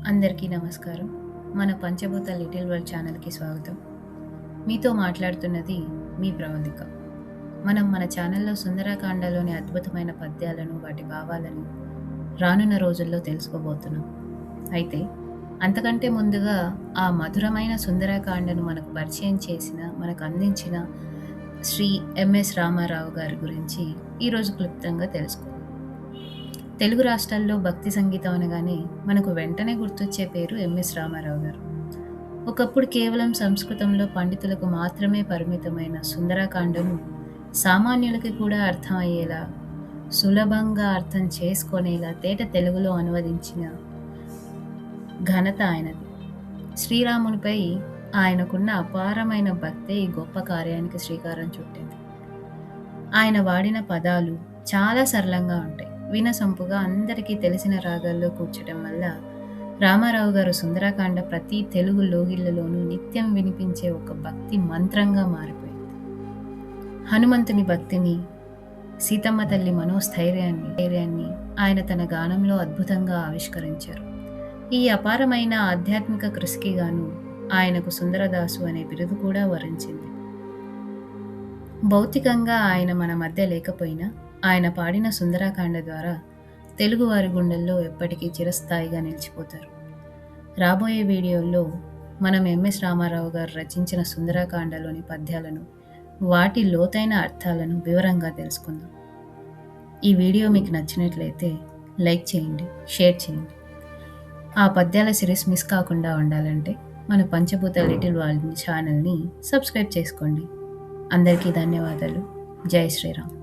అందరికీ నమస్కారం. మన పంచభూత లిటిల్ వరల్డ్ ఛానల్‌కి స్వాగతం. మీతో మాట్లాడుతున్నది మీ ప్రవళిక. మనం మన ఛానల్‌లో సుందరకాండలోని అద్భుతమైన పద్యాలను, వాటి భావాలను రానున్న రోజుల్లో తెలుసుకోబోతున్నాం. అయితే అంతకంటే ముందుగా ఆ మధురమైన సుందరకాండను మనకు పరిచయం చేసిన, మనకు అందించిన శ్రీ ఎంఎస్ రామారావు గారి గురించి ఈరోజు క్లుప్తంగా తెలుసుకుందాం. తెలుగు రాష్ట్రాల్లో భక్తి సంగీతం అనగానే మనకు వెంటనే గుర్తొచ్చే పేరు ఎంఎస్ రామారావు గారు. ఒకప్పుడు కేవలం సంస్కృతంలో పండితులకు మాత్రమే పరిమితమైన సుందరకాండను సామాన్యులకి కూడా అర్థమయ్యేలా, సులభంగా అర్థం చేసుకునేలా తేట తెలుగులో అనువదించిన ఘనత ఆయనది. శ్రీరామునిపై ఆయనకున్న అపారమైన భక్తే ఈ గొప్ప కార్యానికి శ్రీకారం చుట్టింది. ఆయన వాడిన పదాలు చాలా సరళంగా ఉంటాయి. వినసొంపుగా అందరికీ తెలిసిన రాగాల్లో కూర్చడం వల్ల రామారావు గారు సుందరకాండ ప్రతి తెలుగు లోగిళ్లలోనూ నిత్యం వినిపించే ఒక భక్తి మంత్రంగా మారిపోయింది. హనుమంతుని భక్తిని, సీతమ్మ తల్లి మనోస్థైర్యాన్ని ఆయన తన గానంలో అద్భుతంగా ఆవిష్కరించారు. ఈ అపారమైన ఆధ్యాత్మిక కృషికి గాను ఆయనకు సుందరదాసు అనే బిరుదు కూడా వరించింది. భౌతికంగా ఆయన మన మధ్య లేకపోయినా ఆయన పాడిన సుందరకాండ ద్వారా తెలుగువారి గుండెల్లో ఎప్పటికీ చిరస్థాయిగా నిలిచిపోతారు. రాబోయే వీడియోల్లో మనం ఎంఎస్ రామారావు గారు రచించిన సుందరకాండలోని పద్యాలను, వాటి లోతైన అర్థాలను వివరంగా తెలుసుకుందాం. ఈ వీడియో మీకు నచ్చినట్లయితే లైక్ చేయండి, షేర్ చేయండి. ఆ పద్యాల సిరీస్ మిస్ కాకుండా ఉండాలంటే మన పంచభూత లిటిల్ వరల్డ్ ఛానల్ని సబ్స్క్రైబ్ చేసుకోండి. అందరికీ ధన్యవాదాలు. జై శ్రీరామ్.